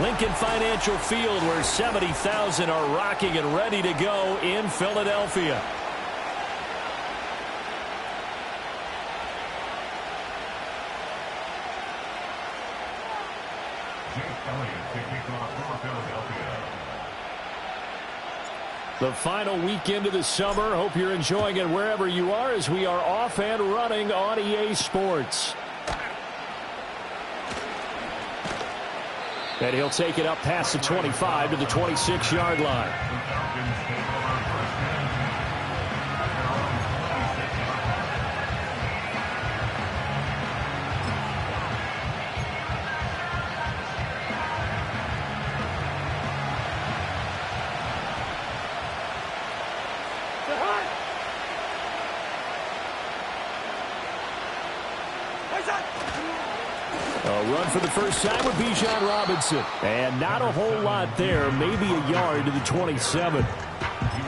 Lincoln Financial Field, where 70,000 are rocking and ready to go in Philadelphia. The final weekend of the summer. Hope you're enjoying it wherever you are as we are off and running on EA Sports. And he'll take it up past the 25 to the 26-yard line. Run for the first time with Bijan Robinson. And not a whole lot there. Maybe a yard to the 27.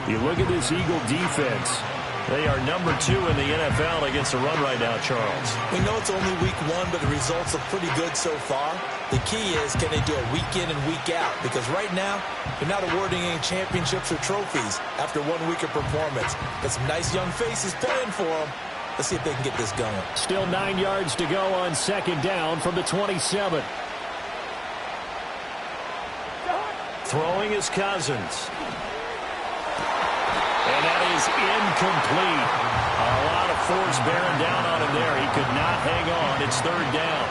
You look at this Eagle defense. They are number 2 in the NFL against the run right now, Charles. We know it's only week 1, but the results look pretty good so far. The key is, can they do it week in and week out? Because right now, they're not awarding any championships or trophies after 1 week of performance. Got some nice young faces playing for them. Let's see if they can get this going. Still 9 yards to go on second down from the 27. Throwing is Cousins. And that is incomplete. A lot of force bearing down on him there. He could not hang on. It's third down.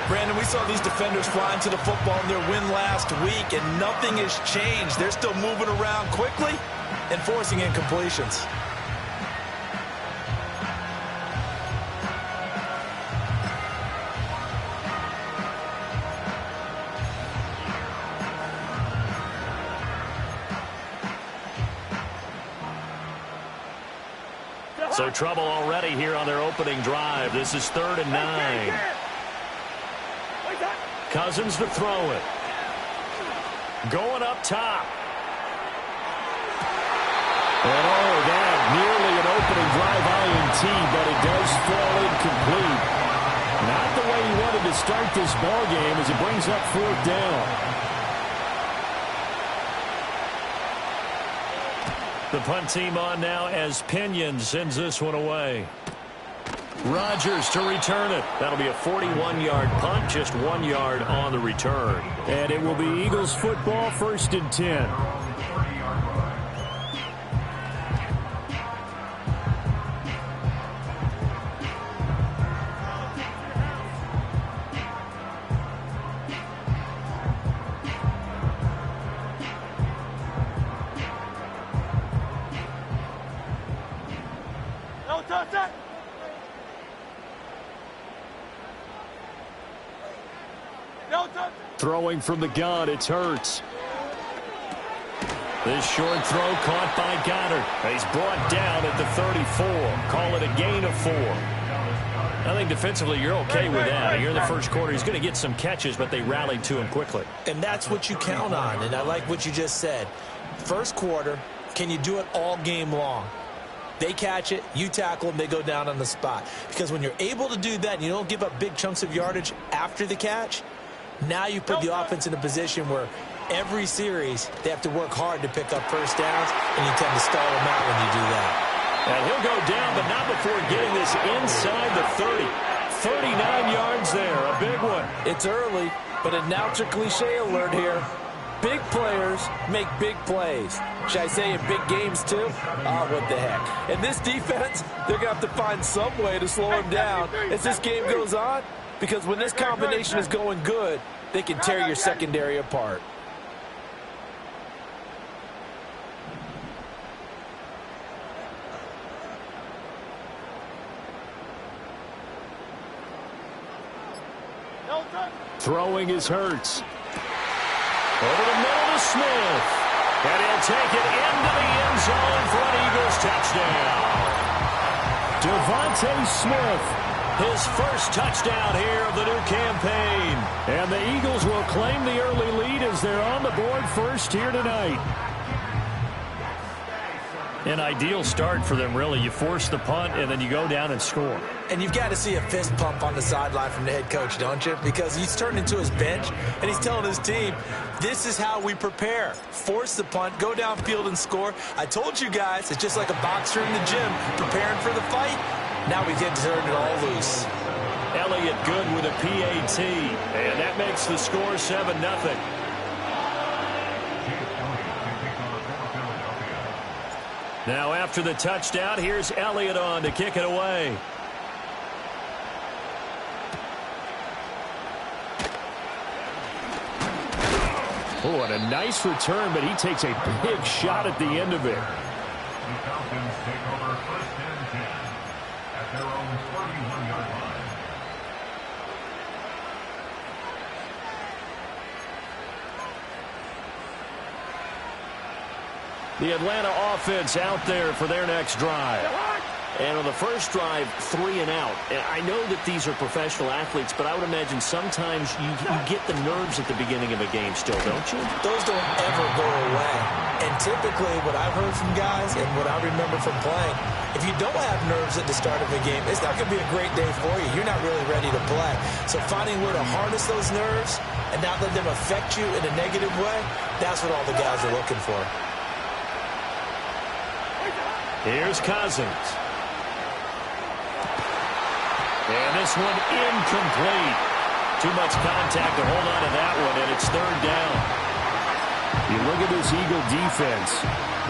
Brandon, we saw these defenders flying to the football in their win last week, and nothing has changed. They're still moving around quickly and forcing incompletions. So trouble already here on their opening drive. This is 3rd and 9. Cousins to throw it. Going up top. And that nearly an opening drive INT, but it does fall incomplete. Not the way he wanted to start this ball game as it brings up 4th down. The punt team on now as Pinion sends this one away. Rodgers to return it. That'll be a 41-yard punt, just 1 yard on the return. And it will be Eagles football, 1st and 10. Throwing from the gun, it's Hurts. This short throw caught by Goddard. He's brought down at the 34. Call it a gain of 4. I think defensively you're okay with that. Here in the first quarter, he's going to get some catches, but they rallied to him quickly. And that's what you count on, and I like what you just said. First quarter, can you do it all game long? They catch it, you tackle them, they go down on the spot. Because when you're able to do that and you don't give up big chunks of yardage after the catch, now you put the offense in a position where every series they have to work hard to pick up first downs, and you tend to stall them out when you do that. And he'll go down, but not before getting this inside the 30. 39 yards there, a big one. It's early, but announcer cliche alert here. Big players make big plays. Should I say in big games too? Oh, what the heck. And this defense, they're going to have to find some way to slow him down as this game goes on. Because when this combination is going good, they can tear your secondary apart. Throwing is Hurts. Over the middle to Smith. And he'll take it into the end zone for an Eagles touchdown. Devontae Smith. His first touchdown here of the new campaign. And the Eagles will claim the early lead as they're on the board first here tonight. An ideal start for them, really. You force the punt, and then you go down and score. And you've got to see a fist pump on the sideline from the head coach, don't you? Because he's turned into his bench, and he's telling his team, this is how we prepare. Force the punt, go downfield and score. I told you guys, it's just like a boxer in the gym preparing for the fight. Now we get to turn it all loose. Elliott good with a PAT, and that makes the score 7-0. Now after the touchdown, here's Elliott on to kick it away. Oh, and a nice return, but he takes a big shot at the end of it. The Falcons take over first and 10 at their own 31-yard line. The Atlanta offense out there for their next drive. And on the first drive, 3 and out. And I know that these are professional athletes, but I would imagine sometimes you get the nerves at the beginning of a game still, don't you? Those don't ever go away. And typically what I've heard from guys and what I remember from playing, if you don't have nerves at the start of a game, it's not going to be a great day for you. You're not really ready to play. So finding a way to harness those nerves and not let them affect you in a negative way, that's what all the guys are looking for. Here's Cousins. And this one incomplete. Too much contact to hold on to that one, and it's third down. You look at this Eagle defense.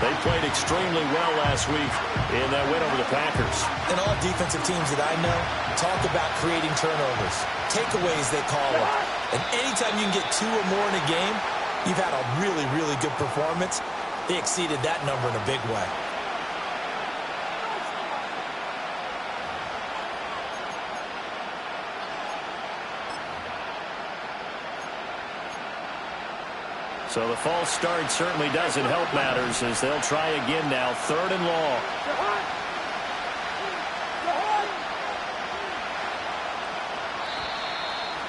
They played extremely well last week in that win over the Packers. And all defensive teams that I know talk about creating turnovers. Takeaways, they call them. And anytime you can get 2 or more in a game, you've had a really, really good performance. They exceeded that number in a big way. So the false start certainly doesn't help matters as they'll try again now, 3rd and long.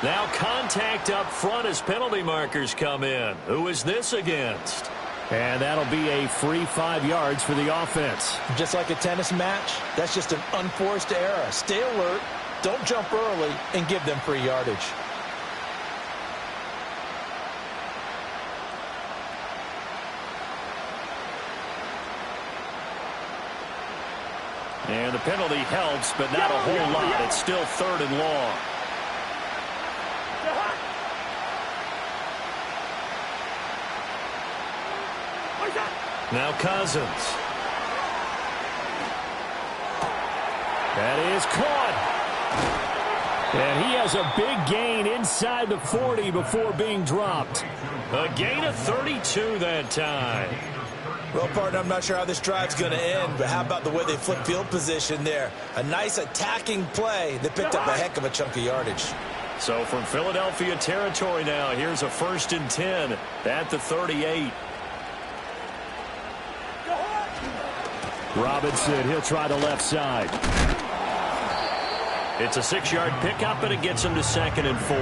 Now contact up front as penalty markers come in. Who is this against? And that'll be a free 5 yards for the offense. Just like a tennis match, that's just an unforced error. Stay alert, don't jump early, and give them free yardage. And the penalty helps, but not a whole lot. It's still 3rd and long. Now Cousins. That is caught. And he has a big gain inside the 40 before being dropped. A gain of 32 that time. Well, partner, I'm not sure how this drive's going to end, but how about the way they flip field position there? A nice attacking play that picked up a heck of a chunk of yardage. So from Philadelphia territory now, here's a 1st and 10 at the 38. Robinson, he'll try the left side. It's a 6-yard pickup, and it gets him to 2nd and 4.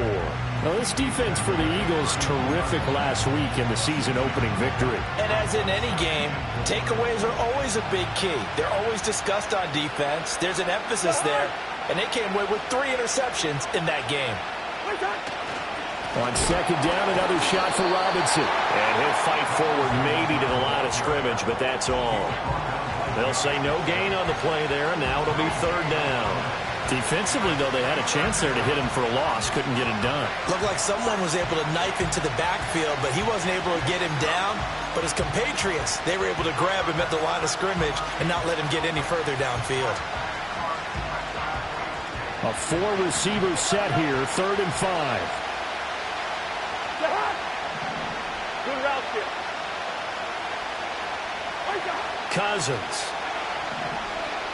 Now, this defense for the Eagles, terrific last week in the season-opening victory. And as in any game, takeaways are always a big key. They're always discussed on defense. There's an emphasis there, and they came away with 3 interceptions in that game. On 2nd down, another shot for Robinson. And he'll fight forward maybe to the line of scrimmage, but that's all. They'll say no gain on the play there, and now it'll be 3rd down. Defensively, though, they had a chance there to hit him for a loss. Couldn't get it done. Looked like someone was able to knife into the backfield, but he wasn't able to get him down. But his compatriots, they were able to grab him at the line of scrimmage and not let him get any further downfield. A 4-receiver set here, 3rd and 5. Cousins.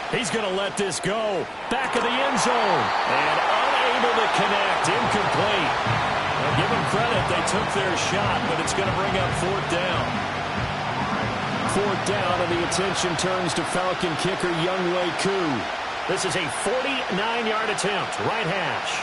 He's going to let this go. Back of the end zone. And unable to connect. Incomplete. Now, give them credit. They took their shot, but it's going to bring up 4th down. 4th down, and the attention turns to Falcon kicker Younghoe Koo. This is a 49-yard attempt. Right hash.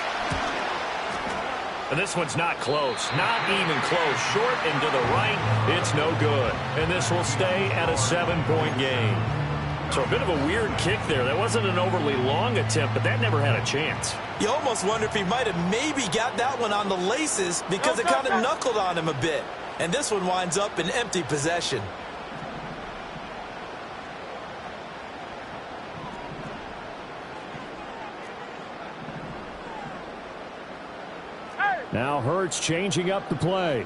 And this one's not close. Not even close. Short and to the right. It's no good. And this will stay at a 7-point game. So a bit of a weird kick there. That wasn't an overly long attempt, but that never had a chance. You almost wonder if he might have maybe got that one on the laces because it kind of knuckled on him a bit. And this one winds up in empty possession. Now Hurts changing up the play.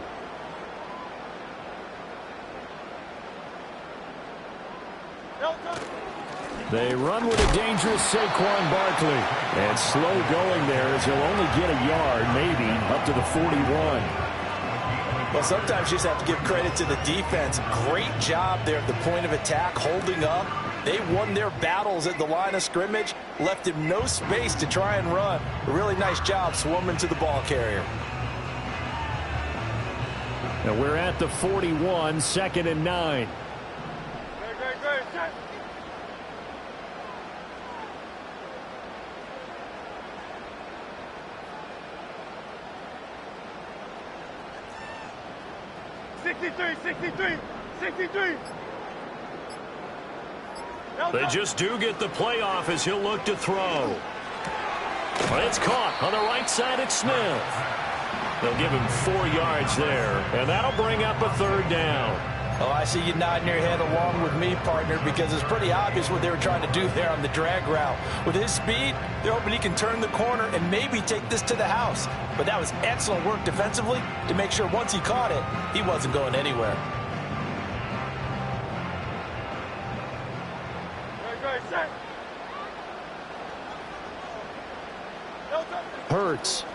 They run with a dangerous Saquon Barkley. And slow going there as he'll only get a yard, maybe, up to the 41. Well, sometimes you just have to give credit to the defense. Great job there at the point of attack, holding up. They won their battles at the line of scrimmage, left him no space to try and run. A really nice job swarming to the ball carrier. Now we're at the 41, 2nd and 9. They just do get the play off as he'll look to throw. But it's caught on the right side. It's Smith. They'll give him 4 yards there, and that'll bring up a 3rd down. Oh, I see you nodding your head along with me, partner, because it's pretty obvious what they were trying to do there on the drag route. With his speed, they're hoping he can turn the corner and maybe take this to the house. But that was excellent work defensively to make sure once he caught it, he wasn't going anywhere. Hurts.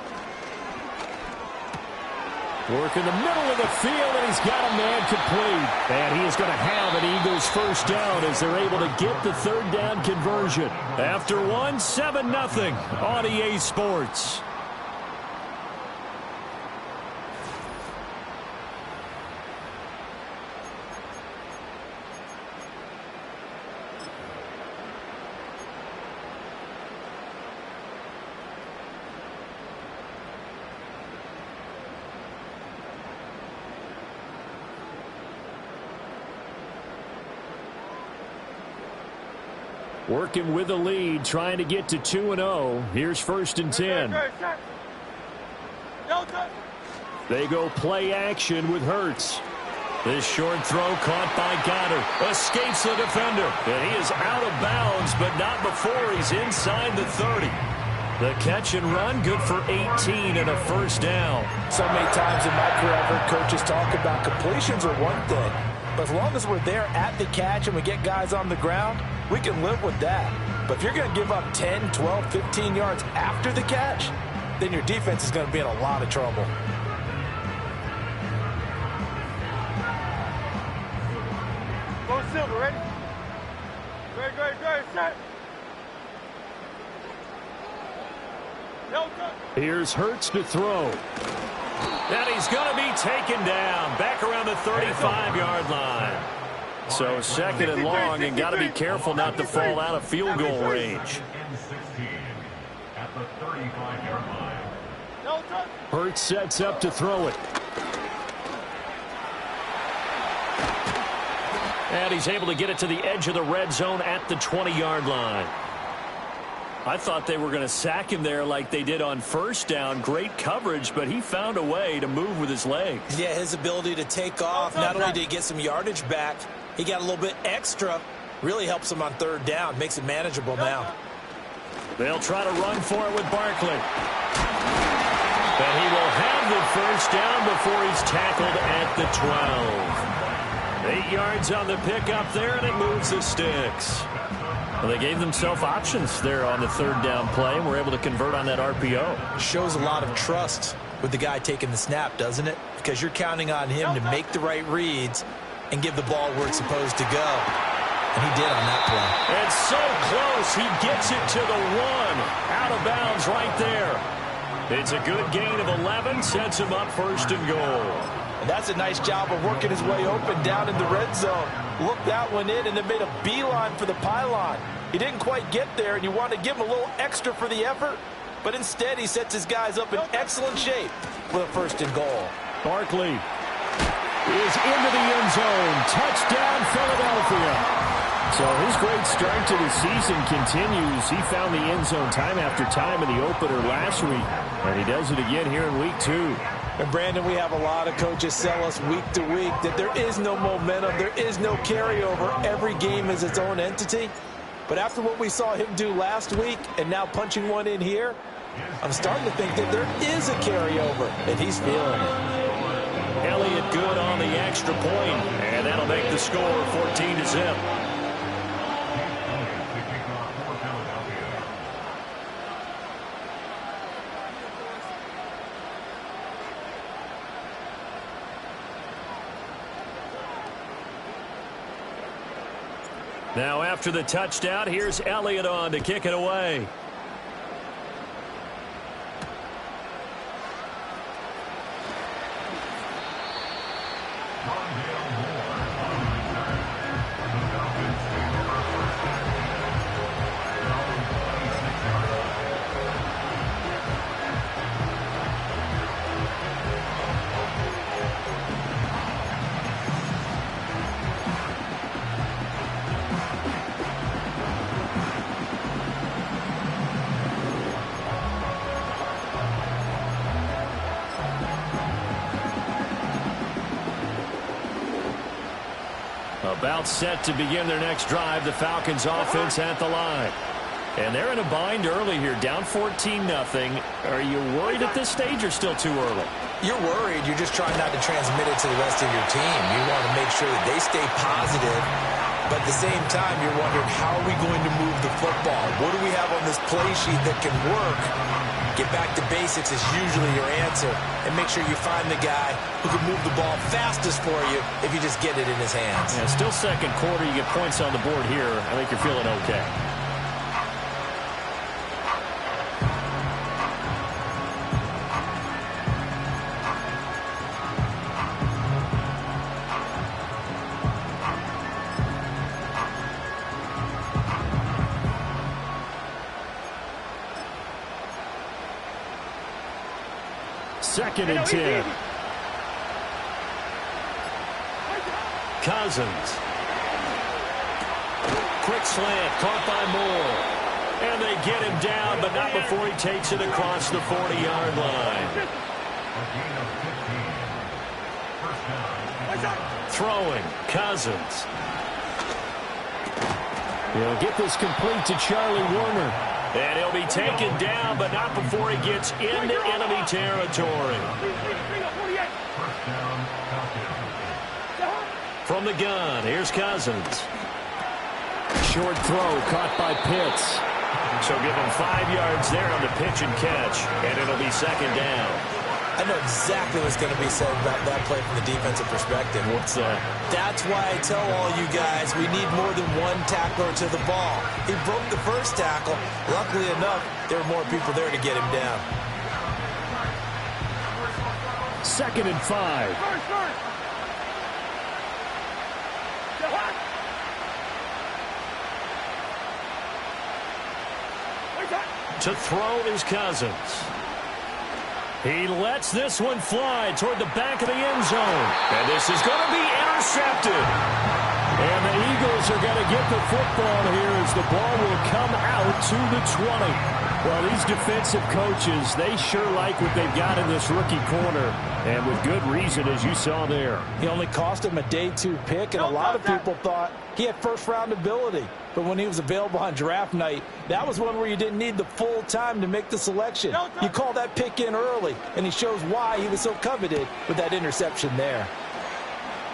Work in the middle of the field, and he's got a man complete. And he is going to have an Eagles 1st down as they're able to get the 3rd down conversion. After 7-0 on EA Sports. Working with the lead, trying to get to 2-0. Here's 1st and 10. They go play action with Hurts. This short throw caught by Goddard. Escapes the defender. And he is out of bounds, but not before he's inside the 30. The catch and run, good for 18 and a 1st down. So many times in my career I've heard coaches talk about completions are one thing. But as long as we're there at the catch and we get guys on the ground, we can live with that. But if you're going to give up 10, 12, 15 yards after the catch, then your defense is going to be in a lot of trouble. Go Silver, ready? Great, set. Here's Hurts to throw. And he's going to be taken down back around the 35-yard line. So 2nd and long, and got to be careful not to fall out of field goal range. Hurts sets up to throw it. And he's able to get it to the edge of the red zone at the 20-yard line. I thought they were going to sack him there like they did on 1st down. Great coverage, but he found a way to move with his legs. Yeah, his ability to take off, not only did he get some yardage back, he got a little bit extra. Really helps him on 3rd down, makes it manageable now. They'll try to run for it with Barkley. But he will have the 1st down before he's tackled at the 12. 8 yards on the pickup there, and it moves the sticks. Well, they gave themselves options there on the 3rd down play, and were able to convert on that RPO. Shows a lot of trust with the guy taking the snap, doesn't it? Because you're counting on him to make the right reads and give the ball where it's supposed to go. And he did on that play. And so close, he gets it to the 1. Out of bounds right there. It's a good gain of 11, sets him up 1st and goal. And that's a nice job of working his way open down in the red zone. Looked that one in and then made a beeline for the pylon. He didn't quite get there, and you want to give him a little extra for the effort. But instead, he sets his guys up in excellent shape with a 1st and goal. Barkley is into the end zone. Touchdown, Philadelphia. So his great start to the season continues. He found the end zone time after time in the opener last week, and he does it again here in week 2. And, Brandon, we have a lot of coaches sell us week to week that there is no momentum, there is no carryover. Every game is its own entity. But after what we saw him do last week and now punching one in here, I'm starting to think that there is a carryover, and he's feeling it. Elliott good on the extra point, and that'll make the score 14-0. Now after the touchdown, here's Elliott on to kick it away. About set to begin their next drive. The Falcons offense at the line. And they're in a bind early here, down 14-0. Are you worried at this stage or still too early? You're worried. You're just trying not to transmit it to the rest of your team. You want to make sure that they stay positive. But at the same time, you're wondering, how are we going to move the football? What do we have on this play sheet that can work? Get back to basics is usually your answer. And make sure you find the guy who can move the ball fastest for you if you just get it in his hands. Yeah, still second quarter. You get points on the board here. I think you're feeling okay. Second and 10. Cousins. Quick slant, caught by Moore. And they get him down, but not before he takes it across the 40-yard line. Throwing, Cousins. He'll get this complete to Charlie Warner. And he'll be taken down, but not before he gets into enemy territory. From the gun, here's Cousins. Short throw caught by Pitts. So give him 5 yards there on the pitch and catch, and it'll be second down. I know exactly what's going to be said about that play from the defensive perspective. What's that? That's why I tell all you guys we need more than one tackler to the ball. He broke the first tackle. Luckily enough, there were more people there to get him down. Second and 5. To throw is Cousins. He lets this one fly toward the back of the end zone. And this is going to be intercepted. And the Eagles are going to get the football here as the ball will come out to the 20. Well, these defensive coaches, they sure like what they've got in this rookie corner. And with good reason, as you saw there. He only cost him a day 2 pick, and a lot of people thought he had first-round ability. But when he was available on draft night, that was one where you didn't need the full time to make the selection. You call that pick in early, and he shows why he was so coveted with that interception there.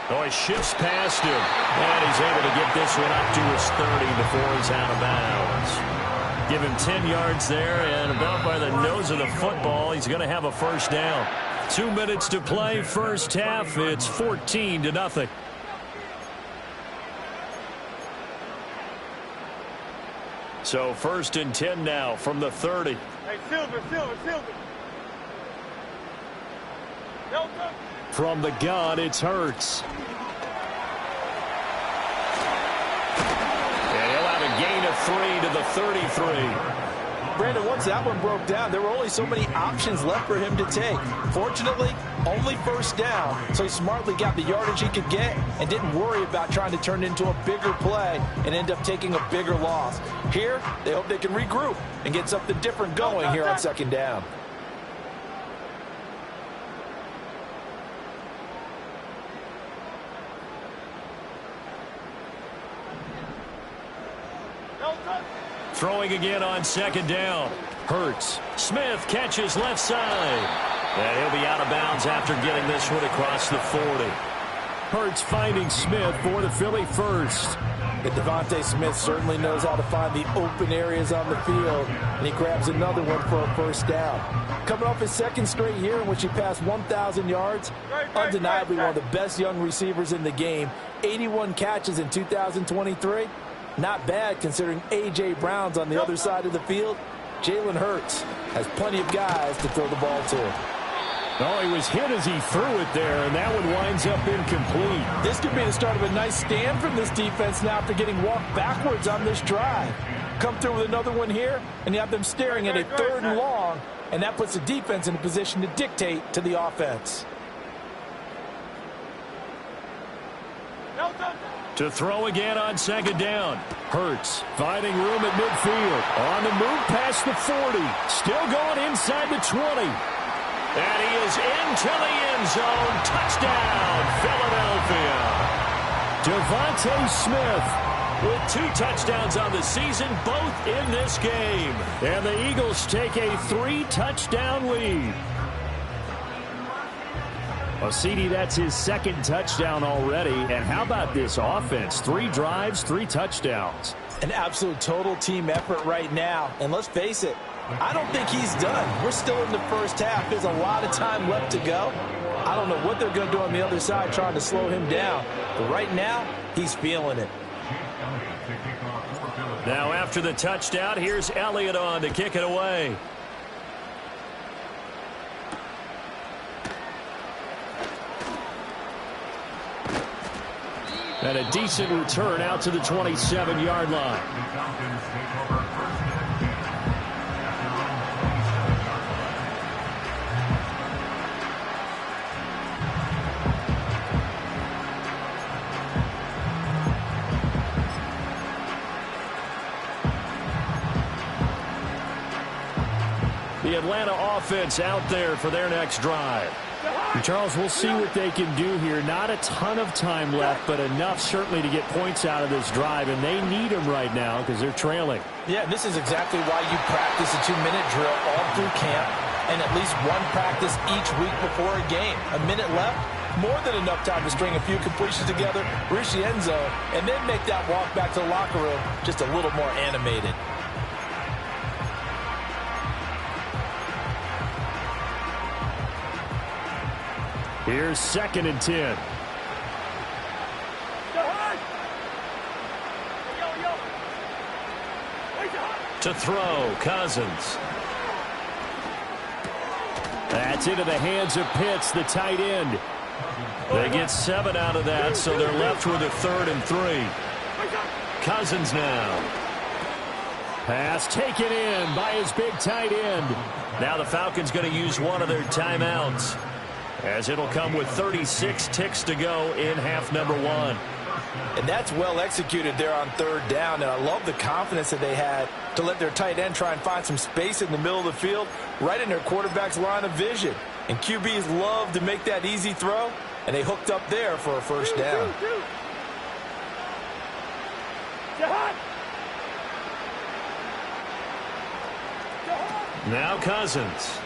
Oh, he shifts past him, and he's able to get this one up to his 30 before he's out of bounds. Give him 10 yards there, and about by the nose of the football, he's going to have a first down. 2 minutes to play, first half. It's 14-0. So first and 10 now from the 30. Hey, Silver. From the gun, it's Hurts. And he'll have a gain of 3 to the 33. Brandon, once that one broke down, there were only so many options left for him to take. Fortunately, Only first down, so he smartly got the yardage he could get and didn't worry about trying to turn it into a bigger play and end up taking a bigger loss. Here, they hope they can regroup and get something different going here on second down. Throwing again on second down. Hurts. Smith catches left side. And he'll be out of bounds after getting this one across the 40. Hurts finding Smith for the Philly first. And Devontae Smith certainly knows how to find the open areas on the field, and he grabs another one for a first down. Coming off his second straight year in which he passed 1,000 yards, undeniably one of the best young receivers in the game. 81 catches in 2023. Not bad considering A.J. Brown's on the other side of the field. Jalen Hurts has plenty of guys to throw the ball to. Oh, he was hit as he threw it there, and that one winds up incomplete. This could be the start of a nice stand from this defense now after getting walked backwards on this drive. Come through with another one here, and you have them staring at a 3rd and long, and that puts the defense in a position to dictate to the offense. To throw again on second down. Hurts finding room at midfield. On the move past the 40. Still going inside the 20. And he is into the end zone. Touchdown, Philadelphia. Devontae Smith with 2 touchdowns on the season, both in this game. And the Eagles take a 3-touchdown lead. Well, CD, that's his 2nd touchdown already. And how about this offense? 3 drives, 3 touchdowns. An absolute total team effort right now. And let's face it, I don't think he's done. We're still in the first half. There's a lot of time left to go. I don't know what they're going to do on the other side trying to slow him down. But right now, he's feeling it. Now after the touchdown, here's Elliott on to kick it away. And a decent return out to the 27-yard line. The Atlanta offense out there for their next drive. And Charles, we'll see what they can do here. Not a ton of time left, but enough certainly to get points out of this drive, and they need them right now because they're trailing. Yeah, this is exactly why you practice a 2-minute drill all through camp and at least one practice each week before a game. A minute left, more than enough time to string a few completions together, reach the end zone, and then make that walk back to the locker room just a little more animated. Here's 2nd and 10. To throw, Cousins. That's into the hands of Pitts, the tight end. They get 7 out of that, so they're left with a 3rd and 3. Cousins now. Pass taken in by his big tight end. Now the Falcons going to use one of their timeouts, as it'll come with 36 ticks to go in half number 1. And that's well executed there on 3rd down. And I love the confidence that they had to let their tight end try and find some space in the middle of the field, right in their quarterback's line of vision. And QBs love to make that easy throw, and they hooked up there for a first down. Now Cousins.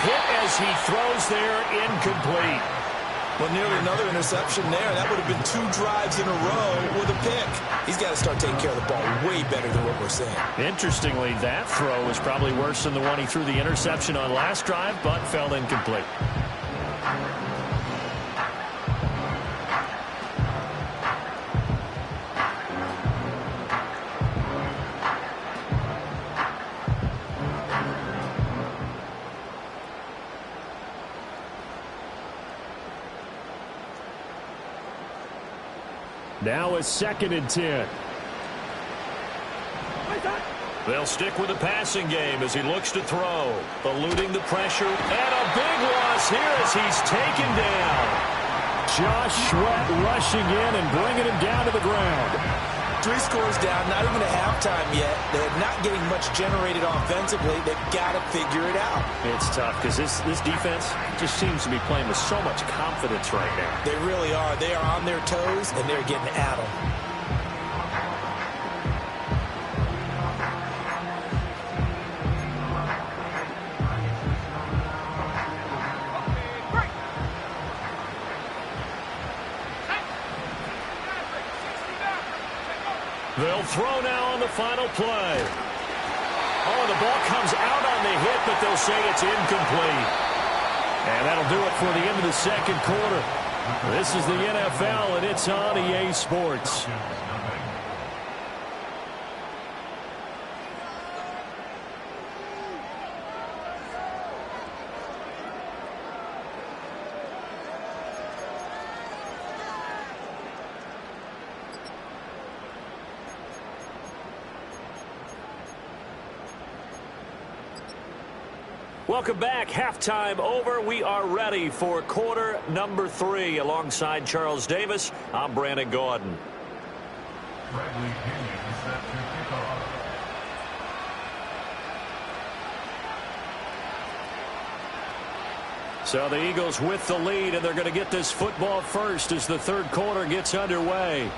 Hit as he throws there, incomplete. Well, nearly another interception there. That would have been 2 drives in a row with a pick. He's got to start taking care of the ball way better than what we're seeing. Interestingly, that throw was probably worse than the one he threw the interception on last drive, but fell incomplete. Now a 2nd and 10. They'll stick with the passing game as he looks to throw. Eluding the pressure. And a big loss here as he's taken down. Josh Sweat rushing in and bringing him down to the ground. 3 scores down, not even a halftime yet. They're not getting much generated offensively. They've got to figure it out. It's tough because this defense just seems to be playing with so much confidence right now. They really are. They are on their toes, and they're getting at them. They'll throw now on the final play. Oh, the ball comes out on the hit, but they'll say it's incomplete. And that'll do it for the end of the second quarter. This is the NFL, and it's on EA Sports. Welcome back. Halftime over. We are ready for quarter number 3. Alongside Charles Davis, I'm Brandon Gordon. Bradley Pinion set to kick off. So the Eagles with the lead, and they're going to get this football first as the third quarter gets underway.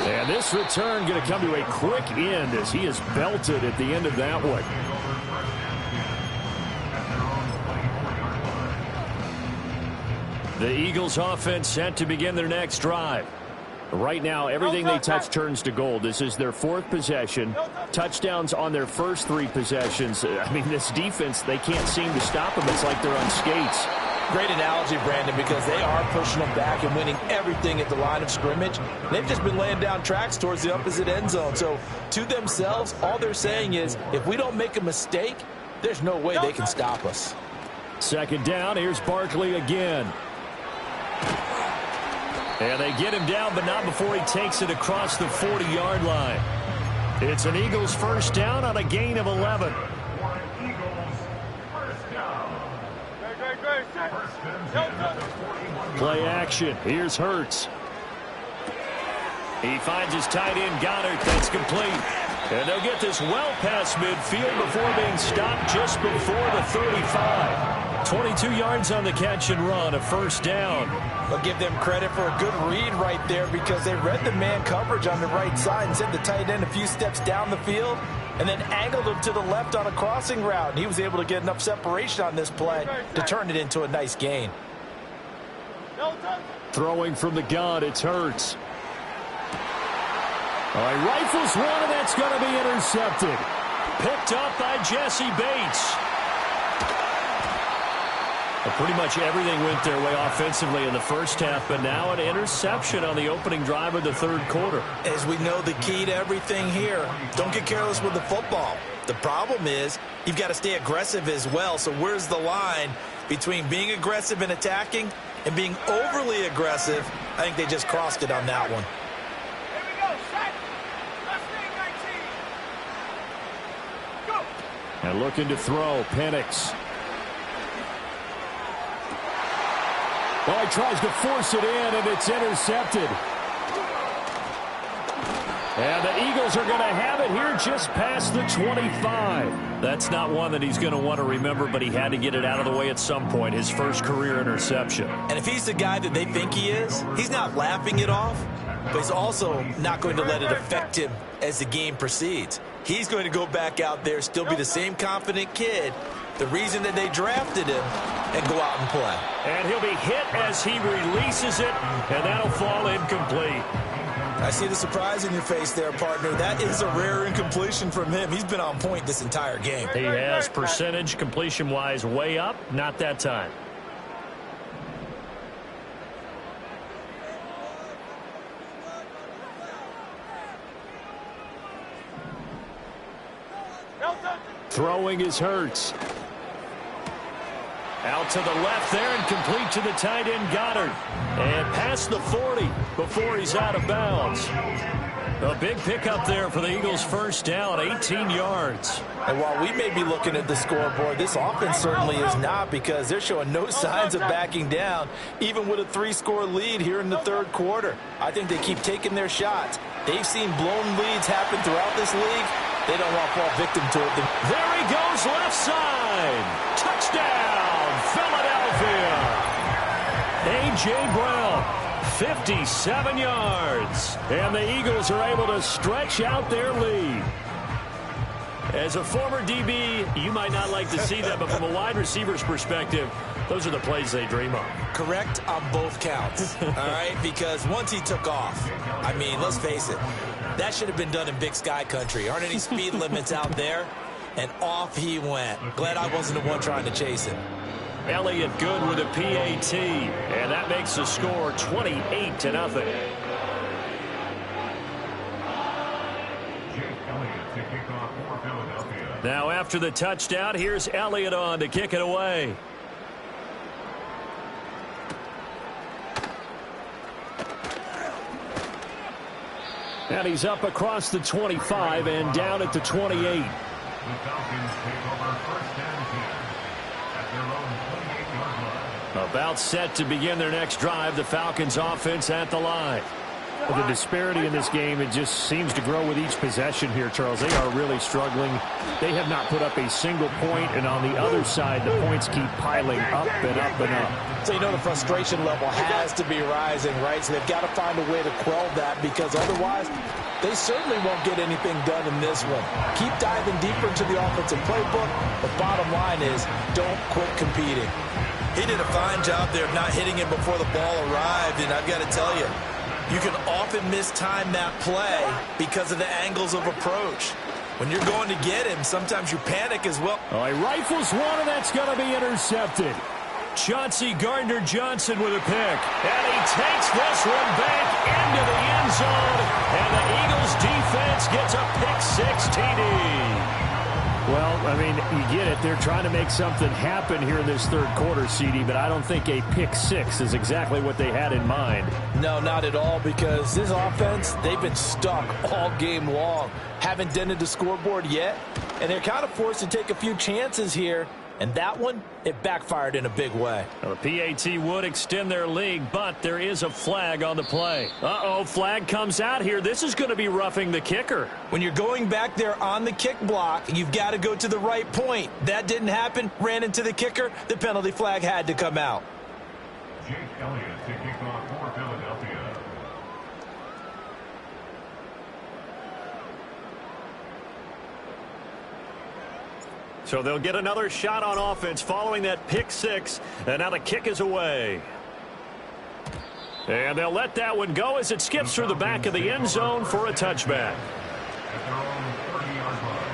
And this return going to come to a quick end as he is belted at the end of that one. The Eagles offense set to begin their next drive. Right now, everything they touch turns to gold. This is their 4th possession. Touchdowns on their first 3 possessions. I mean, this defense, they can't seem to stop them. It's like they're on skates. Great analogy, Brandon, because they are pushing them back and winning everything at the line of scrimmage. They've just been laying down tracks towards the opposite end zone. So to themselves, all they're saying is, if we don't make a mistake, there's no way they can stop us. Second down, here's Barkley again. And they get him down, but not before he takes it across the 40-yard line. It's an Eagles first down on a gain of 11. Play action. Here's Hurts. He finds his tight end, Goddard. That's complete. And they'll get this well past midfield before being stopped just before the 35. 22 yards on the catch and run, a first down. I'll give them credit for a good read right there because they read the man coverage on the right side and sent the tight end a few steps down the field and then angled him to the left on a crossing route. And he was able to get enough separation on this play to turn it into a nice gain. Throwing from the gun, it's Hurts. All right, rifles one, and that's going to be intercepted. Picked up by Jesse Bates. Well, pretty much everything went their way offensively in the first half, but now an interception on the opening drive of the third quarter. As we know, the key to everything here, don't get careless with the football. The problem is you've got to stay aggressive as well. So where's the line between being aggressive and attacking and being overly aggressive? I think they just crossed it on that one. And looking to throw, Penix. Well, he tries to force it in, and it's intercepted. And the Eagles are going to have it here just past the 25. That's not one that he's going to want to remember, but he had to get it out of the way at some point, his first career interception. And if he's the guy that they think he is, he's not laughing it off, but he's also not going to let it affect him as the game proceeds. He's going to go back out there, still be the same confident kid, the reason that they drafted him, and go out and play. And he'll be hit as he releases it, and that'll fall incomplete. I see the surprise in your face there, partner. That is a rare incompletion from him. He's been on point this entire game. He has percentage completion-wise way up, not that time. Throwing is Hurts. Out to the left there and complete to the tight end, Goddard. And past the 40 before he's out of bounds. A big pickup there for the Eagles' first down, 18 yards. And while we may be looking at the scoreboard, this offense certainly is not, because they're showing no signs of backing down, even with a 3-score lead here in the third quarter. I think they keep taking their shots. They've seen blown leads happen throughout this league. They don't want to fall victim to it. There he goes, left side. Touchdown, Philadelphia. A.J. Brown. 57 yards. And the Eagles are able to stretch out their lead. As a former DB, you might not like to see that, but from a wide receiver's perspective, those are the plays they dream of. Correct on both counts, all right? Because once he took off, I mean, let's face it, that should have been done in Big Sky country. Aren't any speed limits out there? And off he went. Glad I wasn't the one trying to chase him. Elliott good with a PAT, and that makes the score 28-0. Now after the touchdown, here's Elliott on to kick it away. And he's up across the 25 and down at the 28. The Falcons take over first and 10 at their own 28-yard line. About set to begin their next drive, the Falcons offense at the line. Well, the disparity in this game, it just seems to grow with each possession here, Charles. They are really struggling. They have not put up a single point, and on the other side, the points keep piling up and up and up. So you know the frustration level has to be rising, right? So they've got to find a way to quell that, because otherwise they certainly won't get anything done in this one. Keep diving deeper into the offensive playbook. The bottom line is don't quit competing. He did a fine job there of not hitting him before the ball arrived, and I've got to tell you, you can often mistime that play because of the angles of approach. When you're going to get him, sometimes you panic as well. Oh, he rifles one, and that's going to be intercepted. Chauncey Gardner-Johnson with a pick. And he takes this one back into the end zone. And the Eagles defense gets a pick-6 TD. Well, I mean, you get it. They're trying to make something happen here in this third quarter, CD, but I don't think a pick-6 is exactly what they had in mind. No, not at all, because this offense, they've been stuck all game long. Haven't dented the scoreboard yet, and they're kind of forced to take a few chances here. And that one, it backfired in a big way. Well, the PAT would extend their lead, but there is a flag on the play. Uh-oh, flag comes out here. This is going to be roughing the kicker. When you're going back there on the kick block, you've got to go to the right point. That didn't happen. Ran into the kicker. The penalty flag had to come out. Jake Elliott to kick off for Philadelphia. So they'll get another shot on offense following that pick-6, and now the kick is away. And they'll let that one go as it skips through the back of the end zone for a touchback. At their own 30-yard line.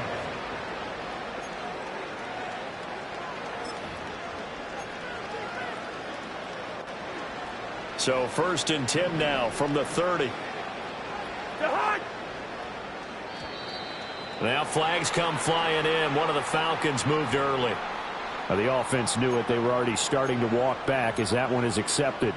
So 1st and 10 now from the 30. Now flags come flying in. One of the Falcons moved early. Now, the offense knew it. They were already starting to walk back as that one is accepted.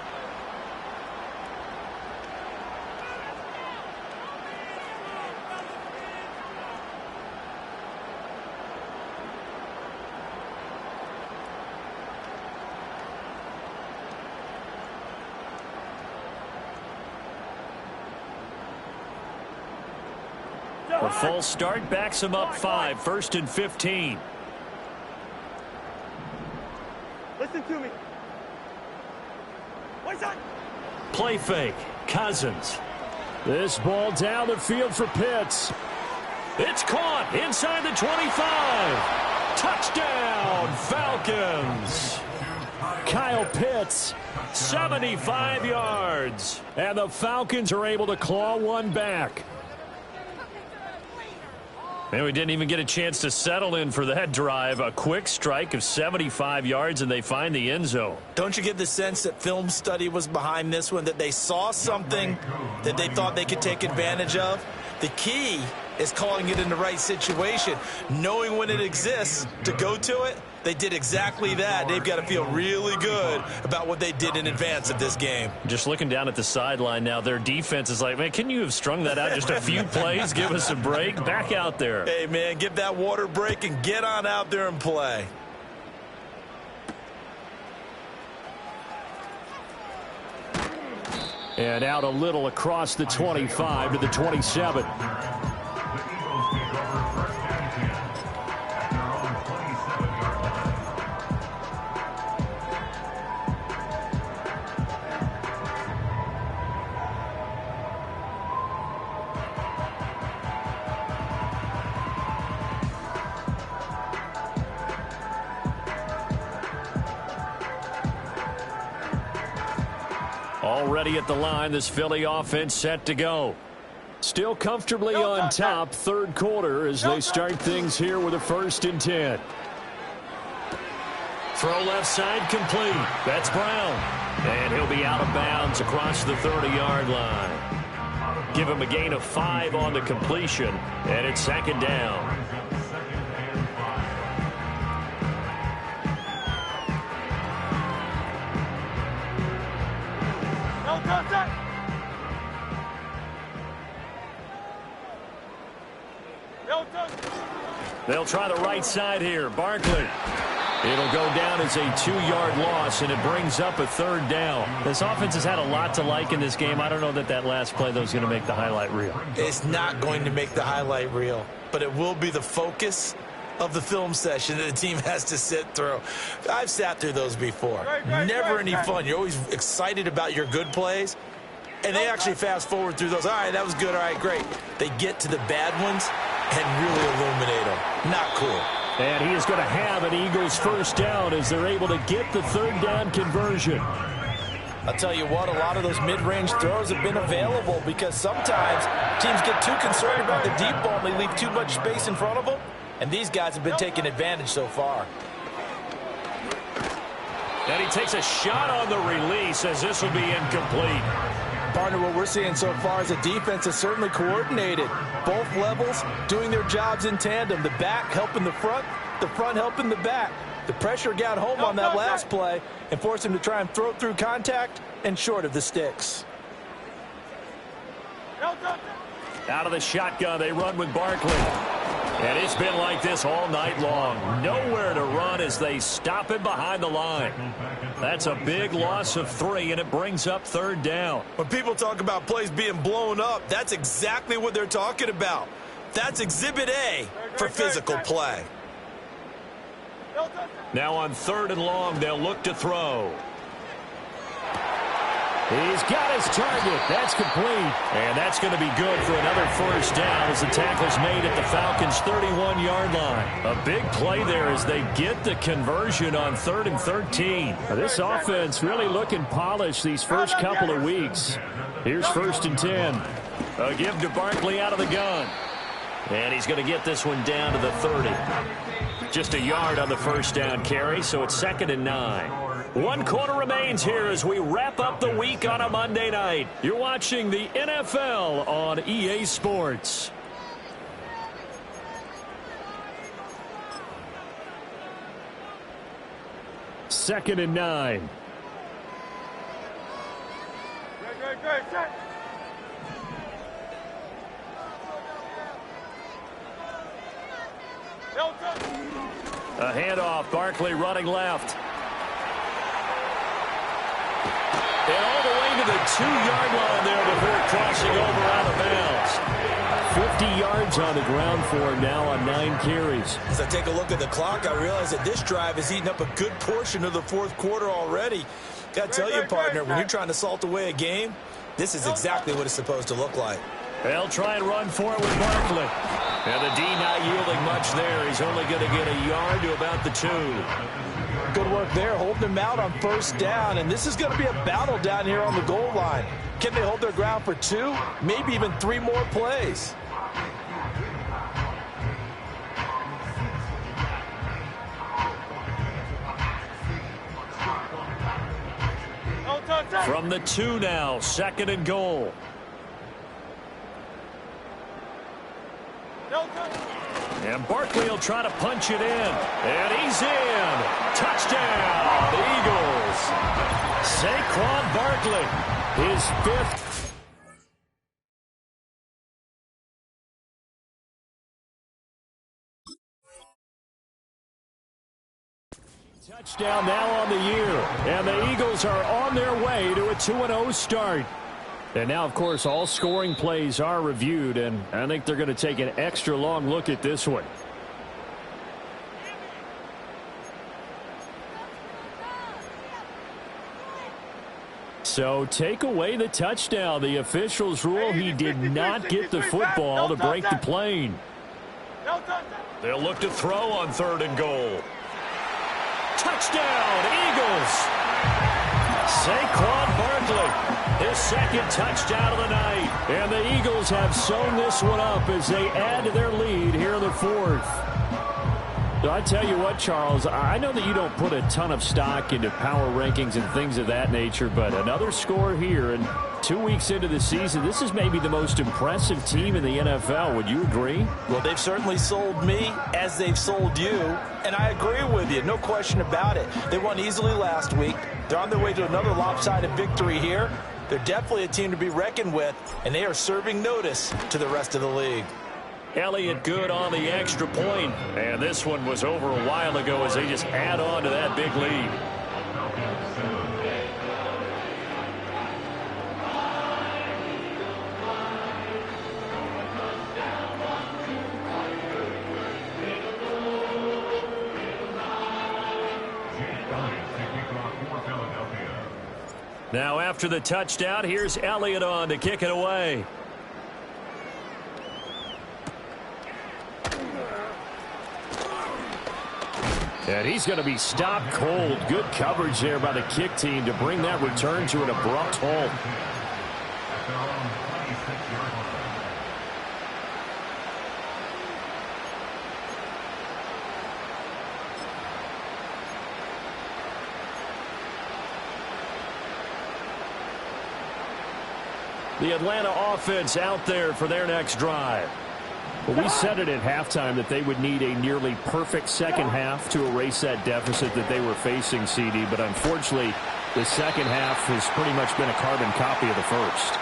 A full start backs him up 5. 1st and 15. Listen to me. What's that? Play fake. Cousins. This ball down the field for Pitts. It's caught inside the 25. Touchdown, Falcons. Kyle Pitts. 75 yards. And the Falcons are able to claw one back. And we didn't even get a chance to settle in for that drive. A quick strike of 75 yards, and they find the end zone. Don't you get the sense that film study was behind this one, that they saw something that they thought they could take advantage of? The key is calling it in the right situation. Knowing when it exists to go to it, they did exactly that. They've got to feel really good about what they did in advance of this game. Just looking down at the sideline now, their defense is like, man, can you have strung that out just a few plays? Give us a break. Back out there. Hey, man, give that water break and get on out there and play. And out a little across the 25 to the 27. Already at the line, this Philly offense set to go. Still comfortably on top, third quarter as they start things here with a 1st and 10. Throw left side complete. That's Brown. And he'll be out of bounds across the 30-yard line. Give him a gain of 5 on the completion, and it's 2nd down. They'll try the right side here. Barkley. It'll go down as a 2-yard loss, and it brings up a 3rd down. This offense has had a lot to like in this game. I don't know that last play, though, is going to make the highlight reel. It's not going to make the highlight reel, but it will be the focus of the film session that the team has to sit through. I've sat through those before. Never any fun. You're always excited about your good plays, and they actually fast forward through those. All right, that was good. All right, great. They get to the bad ones and really illuminate them. Not cool. And he is going to have an Eagles 1st down as they're able to get the 3rd down conversion. I'll tell you what, a lot of those mid-range throws have been available because sometimes teams get too concerned about the deep ball and they leave too much space in front of them. And these guys have been taking advantage so far. And he takes a shot on the release as this will be incomplete. Partner, what we're seeing so far is the defense is certainly coordinated. Both levels doing their jobs in tandem. The back helping the front helping the back. The pressure got home on that last play and forced him to try and throw through contact and short of the sticks. Out of the shotgun, they run with Barkley. And it's been like this all night long. Nowhere to run as they stop him behind the line. That's a big loss of 3, and it brings up 3rd down. When people talk about plays being blown up, that's exactly what they're talking about. That's Exhibit A for physical play. Now on 3rd and long, they'll look to throw. He's got his target. That's complete. And that's going to be good for another 1st down as the tackle's made at the Falcons' 31-yard line. A big play there as they get the conversion on 3rd and 13. This offense really looking polished these first couple of weeks. Here's 1st and 10. A give to Barkley out of the gun. And he's going to get this one down to the 30. Just a yard on the 1st down carry, so it's 2nd and 9. 1 quarter remains here as we wrap up the week on a Monday night. You're watching the NFL on EA Sports. Second and 9. A handoff, Barkley running left. And all the way to the 2-yard line there before crossing over out of bounds. 50 yards on the ground for him now on 9 carries. As I take a look at the clock, I realize that this drive has eaten up a good portion of the 4th quarter already. Got to tell you, partner, when you're trying to salt away a game, this is exactly what it's supposed to look like. They'll try and run for it with Barkley. And the D not yielding much there. He's only going to get a yard to about the 2. Good work there, holding them out on 1st down. And this is going to be a battle down here on the goal line. Can they hold their ground for 2, maybe even 3 more plays? From the 2 now, 2nd and goal. And Barkley will try to punch it in. And he's in. Touchdown, Eagles. Saquon Barkley, his fifth. Touchdown now on the year. And the Eagles are on their way to a 2-0 start. And now, of course, all scoring plays are reviewed, and I think they're going to take an extra long look at this one. So take away the touchdown. The officials rule he did not get the football to break the plane. They'll look to throw on 3rd and goal. Touchdown, Eagles! Saquon Barkley, his second touchdown of the night. And the Eagles have sewn this one up as they add to their lead here in the 4th. So I tell you what, Charles, I know that you don't put a ton of stock into power rankings and things of that nature, but another score here, and 2 weeks into the season, this is maybe the most impressive team in the NFL. Would you agree? Well, they've certainly sold me as they've sold you, and I agree with you, no question about it. They won easily last week. They're on their way to another lopsided victory here. They're definitely a team to be reckoned with, and they are serving notice to the rest of the league. Elliott good on the extra point, and this one was over a while ago as they just add on to that big lead. Now after the touchdown, here's Elliott on to kick it away. And he's going to be stopped cold. Good coverage there by the kick team to bring that return to an abrupt halt. The Atlanta offense out there for their next drive. Well, we said it at halftime that they would need a nearly perfect second half to erase that deficit that they were facing, CD. But unfortunately, the second half has pretty much been a carbon copy of the first.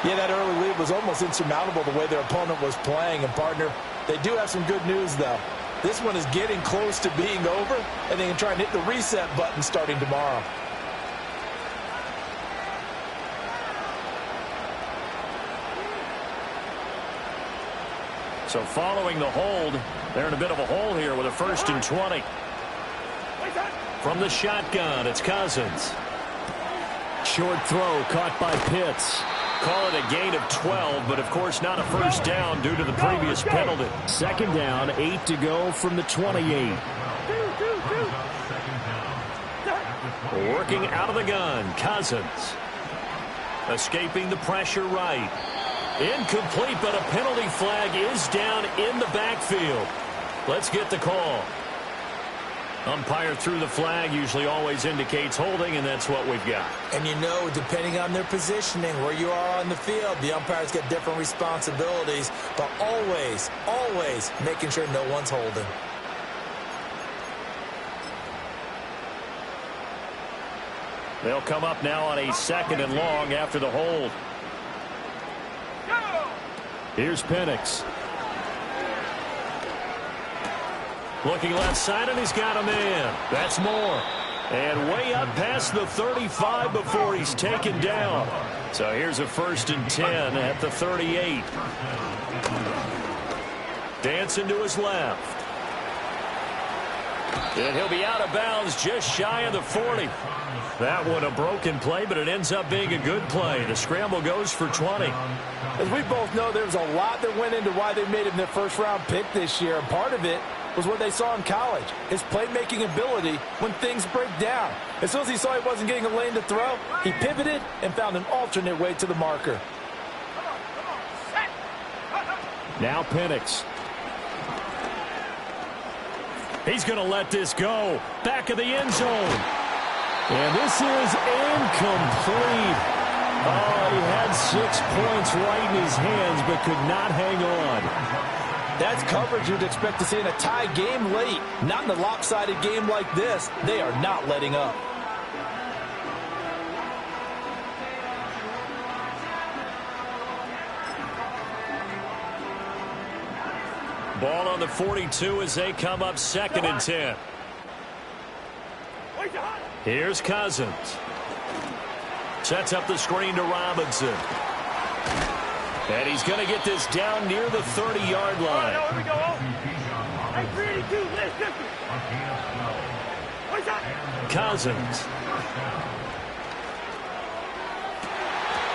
Yeah, that early lead was almost insurmountable the way their opponent was playing. And, partner, they do have some good news, though. This one is getting close to being over, and they can try and hit the reset button starting tomorrow. So following the hold, they're in a bit of a hole here with a 1st and 20. From the shotgun, it's Cousins. Short throw caught by Pitts. Call it a gain of 12, but of course not a first down due to the previous penalty. 2nd down, 8 to go from the 28. Working out of the gun, Cousins. Escaping the pressure right. Incomplete, but a penalty flag is down in the backfield. Let's get the call. Umpire threw the flag, usually always indicates holding, and that's what we've got. And you know, depending on their positioning, where you are on the field, the umpires get different responsibilities, but always, always making sure no one's holding. They'll come up now on a 2nd and long after the hold. Here's Penix. Looking left side, and he's got a man. That's Moore. And way up past the 35 before he's taken down. So here's a 1st and 10 at the 38. Dancing to his left. And he'll be out of bounds just shy of the 40. That one a broken play, but it ends up being a good play. The scramble goes for 20. As we both know, there's a lot that went into why they made him their first-round pick this year. And part of it was what they saw in college, his playmaking ability when things break down. As soon as he saw he wasn't getting a lane to throw, he pivoted and found an alternate way to the marker. Now Penix. He's going to let this go. Back of the end zone. And this is incomplete. Oh, he had 6 points right in his hands, but could not hang on. That's coverage you'd expect to see in a tie game late. Not in a lopsided game like this. They are not letting up. Ball on the 42 as they come up 2nd and 10. Here's Cousins. Sets up the screen to Robinson. And he's going to get this down near the 30-yard line. Here we go. Hey, 382, listen. Cousins.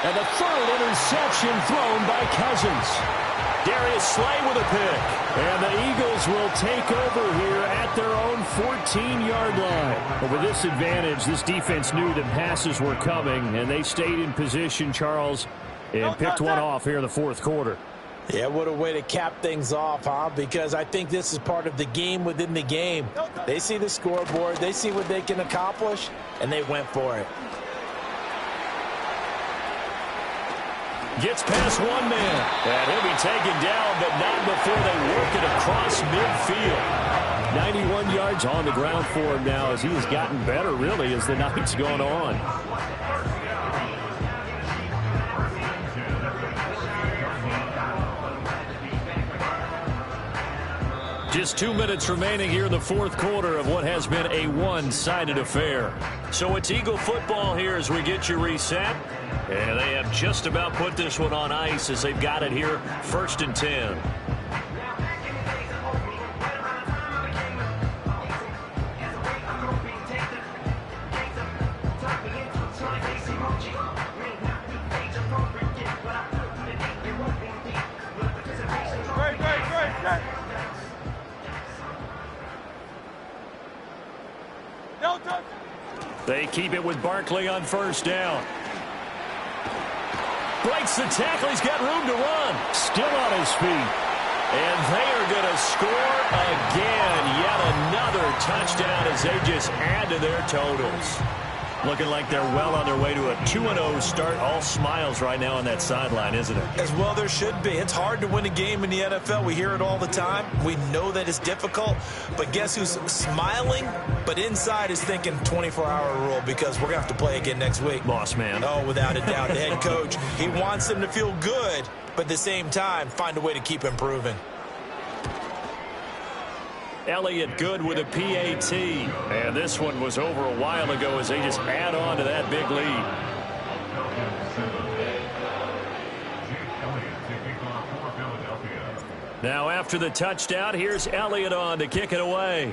And the 3rd interception thrown by Cousins. Darius Slay with a pick. And the Eagles will take over here at their own 14-yard line. Well, with this advantage, this defense knew that passes were coming, and they stayed in position, Charles, and picked one off here in the 4th quarter. Yeah, what a way to cap things off, huh? Because I think this is part of the game within the game. They see the scoreboard, they see what they can accomplish, and they went for it. Gets past one man. And he'll be taken down, but not before they work it across midfield. 91 yards on the ground for him now as he has gotten better, really, as the night's gone on. Just 2 minutes remaining here in the 4th quarter of what has been a one-sided affair. So it's Eagle football here as we get you reset. And they have just about put this one on ice as they've got it here 1st and 10. They keep it with Barkley on 1st down. Breaks the tackle. He's got room to run. Still on his feet. And they are going to score again. Yet another touchdown as they just add to their totals. Looking like they're well on their way to a 2-0 start. All smiles right now on that sideline, isn't it? As well there should be. It's hard to win a game in the NFL. We hear it all the time. We know that it's difficult. But guess who's smiling? But inside is thinking 24-hour rule because we're going to have to play again next week. Boss man. Oh, without a doubt. The head coach, he wants them to feel good, but at the same time, find a way to keep improving. Elliott good with a PAT. And this one was over a while ago as they just add on to that big lead. Now after the touchdown, here's Elliott on to kick it away.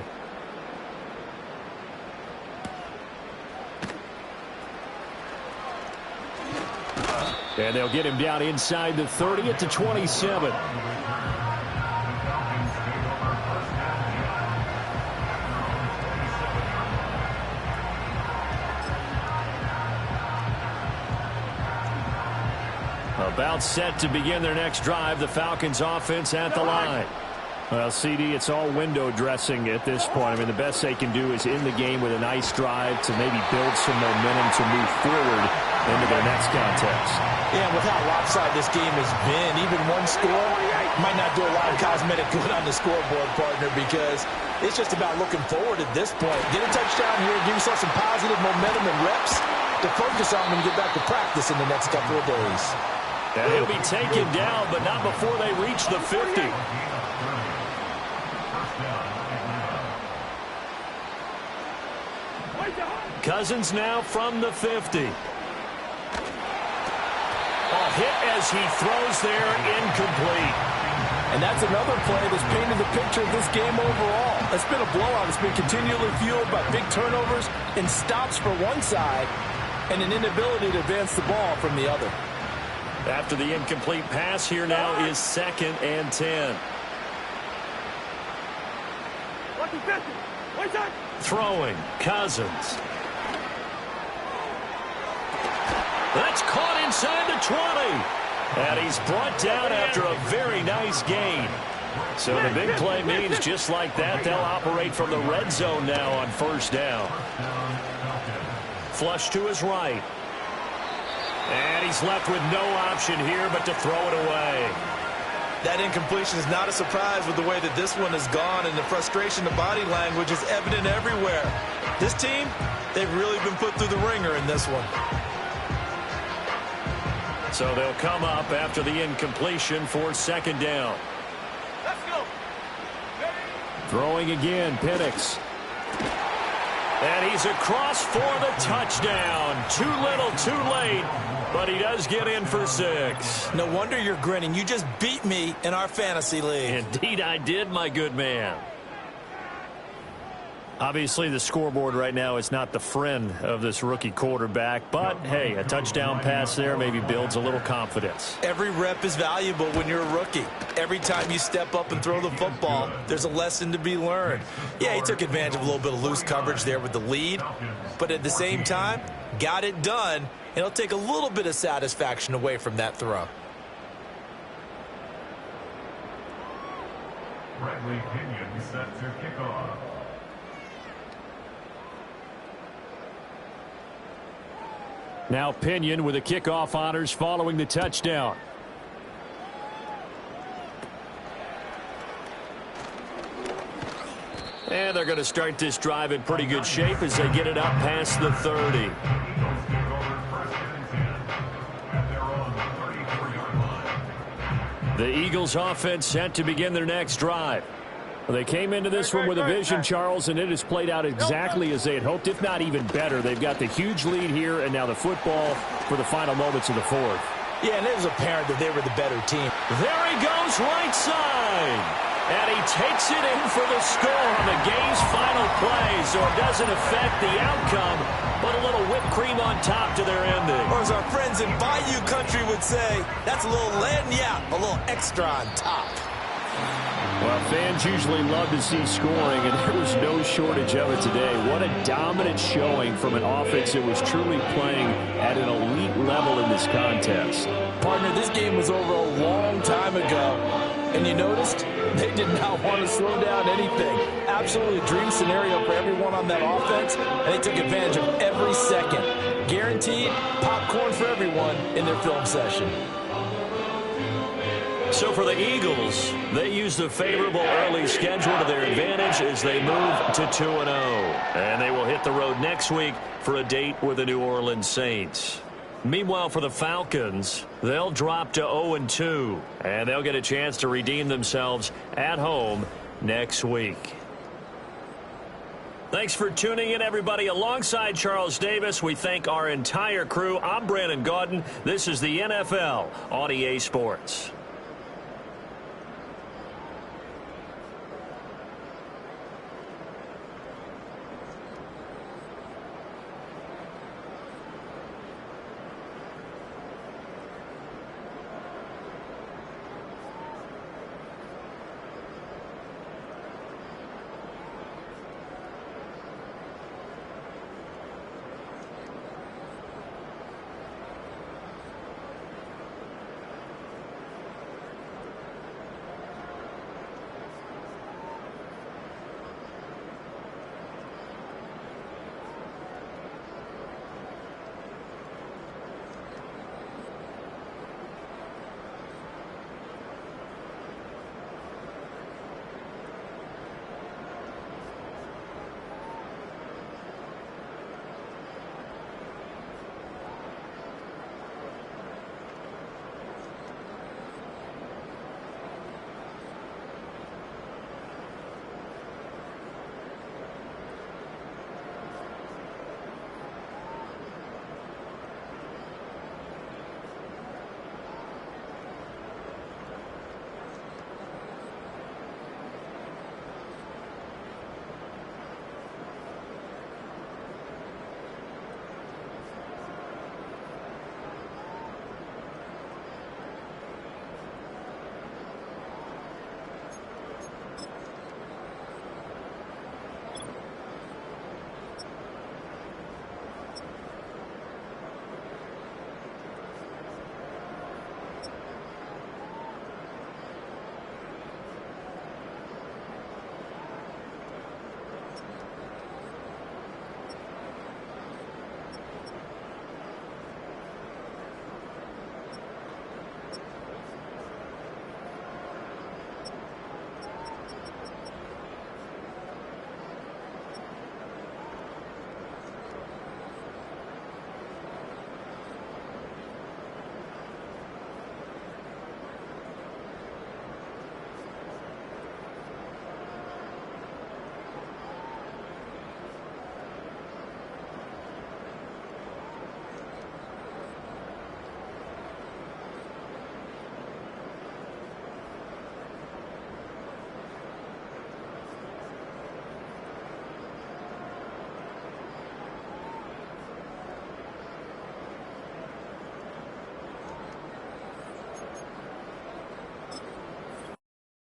And they'll get him down inside the 30 at the 27. About set to begin their next drive. The Falcons offense at the line. Well, CD, it's all window dressing at this point. I mean, the best they can do is in the game with a nice drive to maybe build some momentum to move forward into their next contest. Yeah, with how lopsided this game has been, even one score might not do a lot of cosmetic good on the scoreboard, partner, because it's just about looking forward at this point. Get a touchdown here, give yourself some positive momentum and reps to focus on when you get back to practice in the next couple of days. And he'll be taken down, but not before they reach the 50. Cousins now from the 50. A hit as he throws there, incomplete. And that's another play that's painted the picture of this game overall. It's been a blowout. It's been continually fueled by big turnovers and stops for one side and an inability to advance the ball from the other. After the incomplete pass, here now is 2nd and 10. Throwing, Cousins. That's caught inside the 20. And he's brought down after a very nice gain. So the big play means just like that, they'll operate from the red zone now on 1st down. Flush to his right. And he's left with no option here but to throw it away. That incompletion is not a surprise with the way that this one has gone, and the frustration, the body language is evident everywhere. This team, they've really been put through the ringer in this one. So they'll come up after the incompletion for second down. Let's go. Throwing again, Penix. And he's across for the touchdown. Too little, too late, but he does get in for 6. No wonder you're grinning. You just beat me in our fantasy league. Indeed I did, my good man. Obviously, the scoreboard right now is not the friend of this rookie quarterback, but, hey, a touchdown pass there maybe builds a little confidence. Every rep is valuable when you're a rookie. Every time you step up and throw the football, there's a lesson to be learned. Yeah, he took advantage of a little bit of loose coverage there with the lead, but at the same time, got it done, and it'll take a little bit of satisfaction away from that throw. Bradley Pinion set to kick off. Now Pinion with the kickoff honors following the touchdown. And they're going to start this drive in pretty good shape as they get it up past the 30. The Eagles offense set to begin their next drive. Well, they came into this one with a vision, Charles, and it has played out exactly as they had hoped, if not even better. They've got the huge lead here, and now the football for the final moments of the fourth. Yeah, and it was apparent that they were the better team. There he goes, right side. And he takes it in for the score on the game's final play, so it doesn't affect the outcome, but a little whipped cream on top to their ending. Or as our friends in Bayou Country would say, that's a little lagniappe, a little extra on top. Well, fans usually love to see scoring, and there was no shortage of it today. What a dominant showing from an offense that was truly playing at an elite level in this contest. Partner, this game was over a long time ago, and you noticed they did not want to slow down anything. Absolutely dream scenario for everyone on that offense, and they took advantage of every second. Guaranteed popcorn for everyone in their film session. So for the Eagles, they use the favorable early schedule to their advantage as they move to 2-0. And they will hit the road next week for a date with the New Orleans Saints. Meanwhile, for the Falcons, they'll drop to 0-2, and they'll get a chance to redeem themselves at home next week. Thanks for tuning in, everybody. Alongside Charles Davis, we thank our entire crew. I'm Brandon Gaudin. This is the NFL on EA Sports.